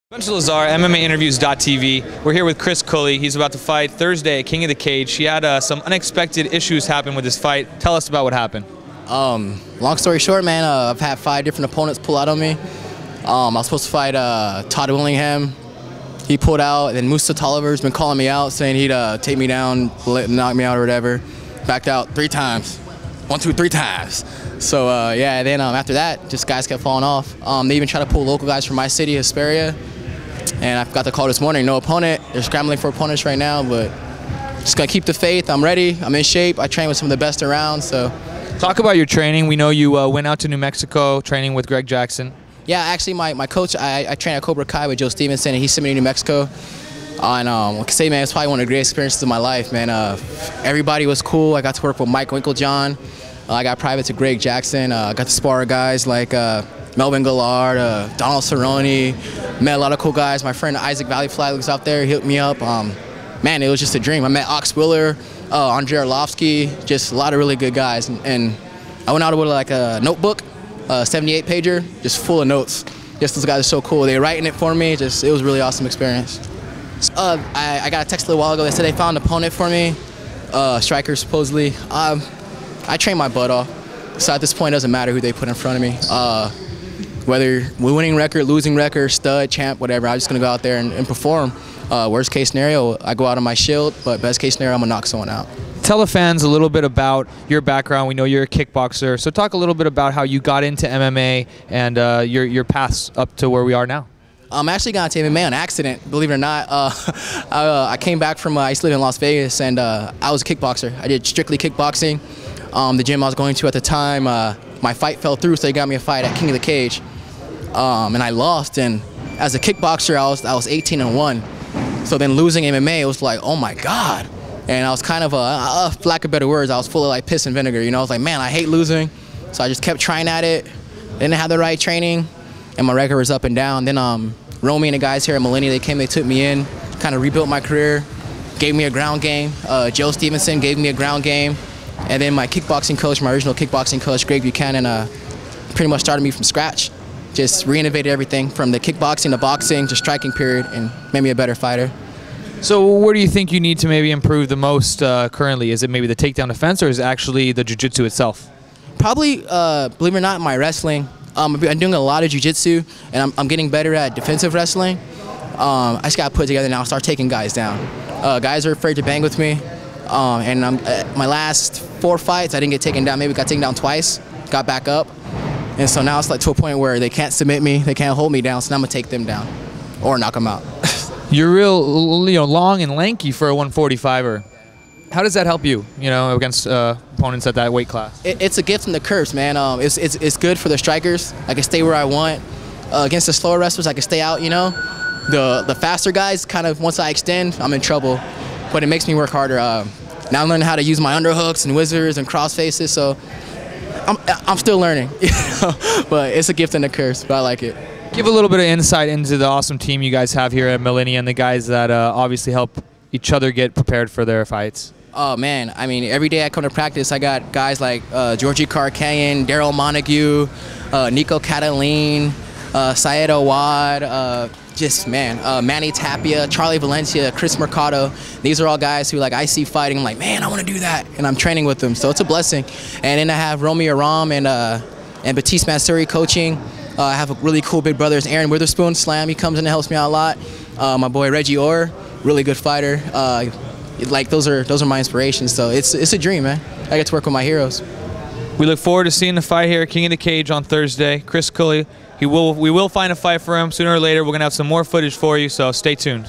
Spencer Lazar, MMAinterviews.tv. We're here with Chris Culley. He's about to fight Thursday at King of the Cage. He had some unexpected issues happen with his fight. Tell us about what happened. Long story short, man, I've had 5 different opponents pull out on me. I was supposed to fight Todd Willingham. He pulled out, and then Musa Tolliver's been calling me out, saying he'd take me down, knock me out or whatever. Backed out 3 times. 1, 2, 3 times. So yeah, then after that, just guys kept falling off. They even tried to pull local guys from my city, Hesperia. And I got the call this morning, no opponent. They're scrambling for opponents right now, but just gotta keep the faith. I'm ready, I'm in shape. I train with some of the best around, so. Talk about your training. We know you went out to New Mexico training with Greg Jackson. Yeah, actually my coach, I train at Cobra Kai with Joe Stevenson, and he sent me to New Mexico. And I can say, man, it's probably one of the greatest experiences of my life, man. Everybody was cool. I got to work with Mike Winklejohn. I got private to Greg Jackson. I got to spar guys like Melvin Gillard, Donald Cerrone. Met a lot of cool guys. My friend Isaac Valleyfly was out there. He hooked me up. Man, it was just a dream. I met Ox Willer, Andrei Arlovsky, just a lot of really good guys. And I went out with like a notebook, 78-pager, just full of notes. Just those guys are so cool. They were writing it for me. It was a really awesome experience. I got a text a little while ago. They said they found an opponent for me, striker supposedly. I trained my butt off, so at this point it doesn't matter who they put in front of me. Whether winning record, losing record, stud, champ, whatever, I'm just going to go out there and perform. Worst case scenario, I go out on my shield, but best case scenario, I'm going to knock someone out. Tell the fans a little bit about your background. We know you're a kickboxer, so talk a little bit about how you got into MMA and your paths up to where we are now. I'm actually got into MMA on accident, believe it or not. I came back from, I used to live in Las Vegas, and I was a kickboxer. I did strictly kickboxing. The gym I was going to at the time, my fight fell through, so they got me a fight at King of the Cage. And I lost, and as a kickboxer, I was 18-1. So then losing MMA, it was like, oh my God. And I was kind of, for lack of better words, I was full of like piss and vinegar, you know? I was like, man, I hate losing. So I just kept trying at it, didn't have the right training, and my record was up and down. Then Romy and the guys here at Millenia, they came, they took me in, kind of rebuilt my career, gave me a ground game. Joe Stevenson gave me a ground game. And then my kickboxing coach, my original kickboxing coach, Greg Buchanan, pretty much started me from scratch. Just reinnovated everything from the kickboxing to boxing to striking period and made me a better fighter. So where do you think you need to maybe improve the most currently? Is it maybe the takedown defense, or is it actually the jiu-jitsu itself? Probably, believe it or not, my wrestling. I'm doing a lot of jiu-jitsu, and I'm getting better at defensive wrestling. I just got to put it together now and start taking guys down. Guys are afraid to bang with me. And my last 4 fights, I didn't get taken down. Maybe got taken down twice, got back up. And so now it's like to a point where they can't submit me, they can't hold me down, so now I'm gonna take them down or knock them out. You're real, long and lanky for a 145er. How does that help you, against opponents at that weight class? It's a gift from the curse, man. It's good for the strikers. I can stay where I want. Against the slower wrestlers, I can stay out, The faster guys, kind of once I extend, I'm in trouble. But it makes me work harder. Now I'm learning how to use my underhooks and whizzers and cross faces, so I'm still learning. But it's a gift and a curse, but I like it. Give a little bit of insight into the awesome team you guys have here at Millenia and the guys that obviously help each other get prepared for their fights. Oh man, I mean, every day I come to practice, I got guys like Georgie Carcanyon, Daryl Montague, Nico Cataline, Syed Awad, Manny Tapia, Charlie Valencia, Chris Mercado. These are all guys who I see fighting. I'm like, man, I want to do that, and I'm training with them, so it's a blessing. And then I have Romy Aram and Batiste Mansuri coaching. I have a really cool big brothers, Aaron Witherspoon, Slam. He comes in and helps me out a lot. My boy Reggie Orr, really good fighter. Those are my inspirations. So it's a dream, man. I get to work with my heroes. We look forward to seeing the fight here at King of the Cage on Thursday. Chris Culley. We will find a fight for him sooner or later. We're going to have some more footage for you, so stay tuned.